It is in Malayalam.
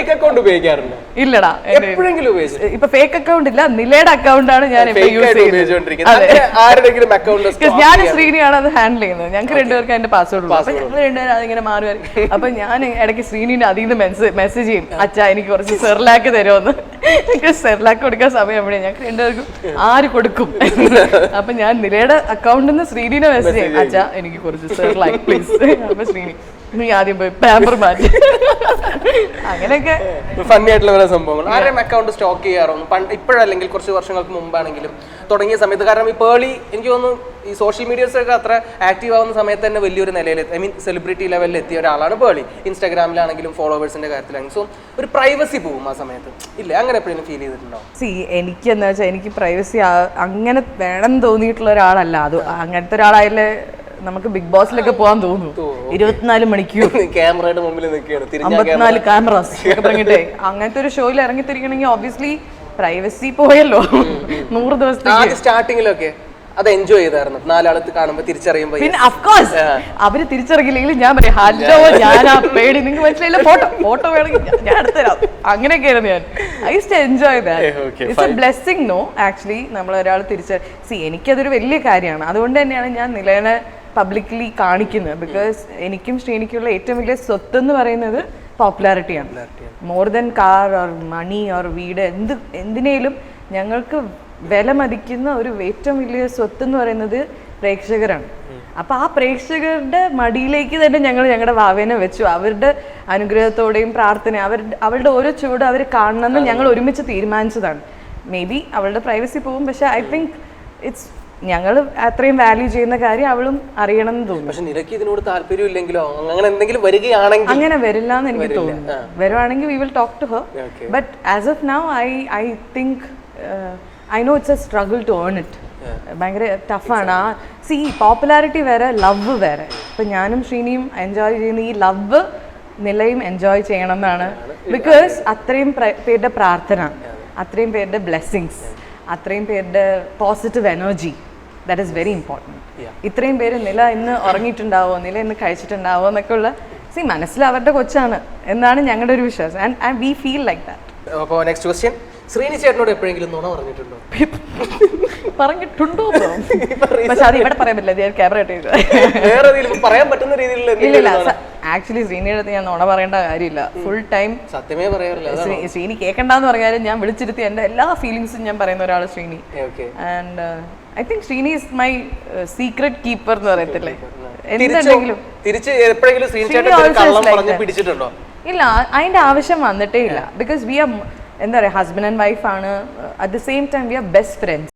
ഫേക്ക് അക്കൗണ്ട് ഉപയോഗിക്കാറുണ്ട്? ഇല്ലടാ, എപ്പോഴെങ്കിലും ഇപ്പൊ ഫേക്ക് അക്കൗണ്ട് ഇല്ല, നിലയുടെ അക്കൗണ്ട് ആണ് ഞാൻ ആരുടെങ്കിലും അക്കൗണ്ട്. ഞാൻ ശ്രീനിയാണ് അത് ഹാൻഡിൽ ചെയ്യുന്നത്. ഞങ്ങൾക്ക് രണ്ടുപേർക്ക് അതിന്റെ പാസ്വേഡ് ഉള്ളൂ. അപ്പൊ ഞങ്ങൾ രണ്ടുപേരും അതിങ്ങനെ മാറി വരും. അപ്പൊ ഞാൻ ഇടയ്ക്ക് ശ്രീനിന്റെ അതിൽ നിന്ന് മെസ്സേജ് ചെയ്യും, അച്ഛാ എനിക്ക് കുറച്ച് സെർലാക്ക് തരുമെന്ന്. എനിക്ക് സെർലാക്ക് കൊടുക്കാൻ സമയം എവിടെയാണ്, ഞങ്ങൾക്ക് രണ്ടുപേർക്കും ആര് കൊടുക്കും? അപ്പൊ ഞാൻ നിലയുടെ അക്കൗണ്ടിൽ നിന്ന് ശ്രീനിനെ മെസ്സേജ് ചെയ്യും, അച്ഛാ എനിക്ക് കുറച്ച് സെർലാക്ക് പ്ലീസ്. അപ്പൊ ശ്രീനി നീ ആദ്യം പോയി പേപ്പർ മാറ്റി. അങ്ങനെയൊക്കെ ഫണ്ണി ആയിട്ടുള്ള പല സംഭവങ്ങൾ. ആരുടെയും അക്കൗണ്ട് സ്റ്റോക്ക് ചെയ്യാറൊന്നും ഇപ്പോഴല്ലെങ്കിൽ കുറച്ച് വർഷങ്ങൾക്ക് മുമ്പാണെങ്കിലും തുടങ്ങിയ സമയത്ത്, കാരണം ഈ പേളി എനിക്ക് തോന്നുന്നു ഈ സോഷ്യൽ മീഡിയസൊക്കെ അത്ര ആക്റ്റീവ് ആവുന്ന സമയത്ത് തന്നെ വലിയൊരു നിലയിൽ, ഐ മീൻ സെലിബ്രിറ്റി ലെവലിൽ എത്തിയ ഒരാളാണ് പേളി. ഇൻസ്റ്റാഗ്രാമിലാണെങ്കിലും ഫോളോവേഴ്സിന്റെ കാര്യത്തിലാണെങ്കിലും. സോ ഒരു പ്രൈവസി പോവും ആ സമയത്ത്, ഇല്ല അങ്ങനെ എപ്പോഴും ഫീൽ ചെയ്തിട്ടുണ്ടോ? എനിക്ക് എന്താ വെച്ചാൽ എനിക്ക് പ്രൈവസി അങ്ങനെ വേണം തോന്നിയിട്ടുള്ള ഒരാളല്ല. അത് അങ്ങനത്തെ ഒരാളായാലേ നമുക്ക് ബിഗ് ബോസിലൊക്കെ പോകാൻ തോന്നും. 24 മണിക്കൂർ ക്യാമറയുടെ മുമ്പിൽ നിൽക്കുകയാണ്, 54 ക്യാമറാസ് പറഞ്ഞിട്ടേ അങ്ങനത്തെ ഒരു ഷോയിൽ ഇറങ്ങിത്തിരിക്കണമെങ്കിൽ ഒബ്വിയസ്ലി പ്രൈവസി പോയല്ലോ. 100 ദിവസത്തേക്ക് സ്റ്റാർട്ടിങ്ങിലൊക്കെ അത് എൻജോയ് ചെയ്തായിരുന്നു, 4 ആളത്ത് കാണുമ്പോൾ തിരിച്ചറിയുമ്പോ. പിന്നെ അഫ്കോഴ്സ് അവര് തിരിച്ചറിയില്ലെങ്കിൽ ഞാൻ പറയും ഹലോ ഞാനാ പേടി, നിങ്ങൾക്ക് മനസ്സിലായില്ല, ഫോട്ടോ വേണമെങ്കിൽ ഞാൻ എടുത്തുതരാം. അങ്ങനെയൊക്കെയായിരുന്നു ഞാൻ. I use to enjoy that. It's a blessing no actually നമ്മളൊരാൾ എനിക്കതൊരു വലിയ കാര്യമാണ്. അതുകൊണ്ട് തന്നെയാണ് ഞാൻ നിലനെ പബ്ലിക്കലി കാണിക്കുന്നത്. ബിക്കോസ് എനിക്കും ശ്രീനിക്കുള്ള ഏറ്റവും വലിയ സ്വത്ത് എന്ന് പറയുന്നത് പോപ്പുലാരിറ്റിയാണ്. More than car or money or വീട്, എന്തിനേലും ഞങ്ങൾക്ക് വില മതിക്കുന്ന ഒരു ഏറ്റവും വലിയ സ്വത്ത് എന്ന് പറയുന്നത് പ്രേക്ഷകരാണ്. അപ്പൊ ആ പ്രേക്ഷകരുടെ മടിയിലേക്ക് തന്നെ ഞങ്ങൾ ഞങ്ങളുടെ വാവേനെ വെച്ചു. അവരുടെ അനുഗ്രഹത്തോടെയും പ്രാർത്ഥന, അവരുടെ ഓരോ ചുവട് അവർ കാണണമെന്ന് ഞങ്ങൾ ഒരുമിച്ച് തീരുമാനിച്ചതാണ്. മേ ബി അവളുടെ പ്രൈവസി പോകും, പക്ഷെ ഐ തിങ്ക് ഇറ്റ്സ് ഞങ്ങൾ അത്രയും വാല്യൂ ചെയ്യുന്ന കാര്യം അവളും അറിയണം എന്ന് തോന്നുന്നു. പക്ഷെ നിനക്ക് ഇതിനോട് താല്പര്യമില്ലെങ്കിലോ അങ്ങനെ എന്തെങ്കിലും വരികയാണെങ്കിൽ? അങ്ങനെ വരില്ല എന്ന് എനിക്ക് തോന്നുന്നു. വരുവാണെങ്കിൽ we will talk to her. But as of now I think I know it's a struggle to earn it. ഭയങ്കര ടഫാണ്. പോപ്പുലാരിറ്റി വേറെ, ലവ് വേറെ. ഇപ്പം ഞാനും ശ്രീനിയും എൻജോയ് ചെയ്യുന്ന ഈ ലവ് നിലയും എൻജോയ് ചെയ്യണം എന്നാണ്. ബിക്കോസ് അത്രയും പേരുടെ പ്രാർത്ഥന, അത്രയും പേരുടെ ബ്ലെസ്സിങ്സ്, അത്രയും പേരുടെ positive energy, that is very important. ഇത്രയും പേര് നില ഇന്ന് ഉറങ്ങിയിട്ടുണ്ടാവോ, നില ഇന്ന് കഴിച്ചിട്ടുണ്ടാവോ എന്നൊക്കെ ഉള്ള മനസ്സിൽ അവരുടെ കൊച്ചാണ് എന്നാണ് ഞങ്ങളുടെ ഒരു വിശ്വാസം. And we feel like that. അപ്പോൾ നെക്സ്റ്റ് ക്വസ്റ്റ്യൻ, ശ്രീനി ചേട്ടനോട് എപ്പോഴെങ്കിലും നുണ പറഞ്ഞിട്ടുണ്ടോ? പറഞ്ഞിട്ടുണ്ടോ? പക്ഷെ അത് ഇവിടെ പറയാൻ പറ്റില്ല, ഞാൻ ക്യാമറ പറയാൻ പറ്റുന്ന രീതിയിൽ. ഇല്ല, ആക്ച്വലി ശ്രീനിയുടെ അടുത്ത് ഞാൻ നുണ പറയേണ്ട കാര്യമില്ല. ഫുൾ ടൈം സത്യമേ പറയാറില്ല. ശ്രീനി കേൾക്കണ്ടെന്ന് പറഞ്ഞാലും ഞാൻ വിളിച്ചിരുത്തി എൻ്റെ എല്ലാ ഫീലിങ്സും ഞാൻ പറയുന്ന ഒരാൾ Sreeni. And I think Sreeni is my secret keeper എന്ന് പറയത്തില്ലേ. എന്തുണ്ടെങ്കിലും ഇല്ല, അതിന്റെ ആവശ്യം വന്നിട്ടേ ഇല്ല. ബിക്കോസ് വി ആർ എന്താ പറയുക, ഹസ്ബൻഡ് ആൻഡ് വൈഫ് ആണ്. At the same time we are best friends.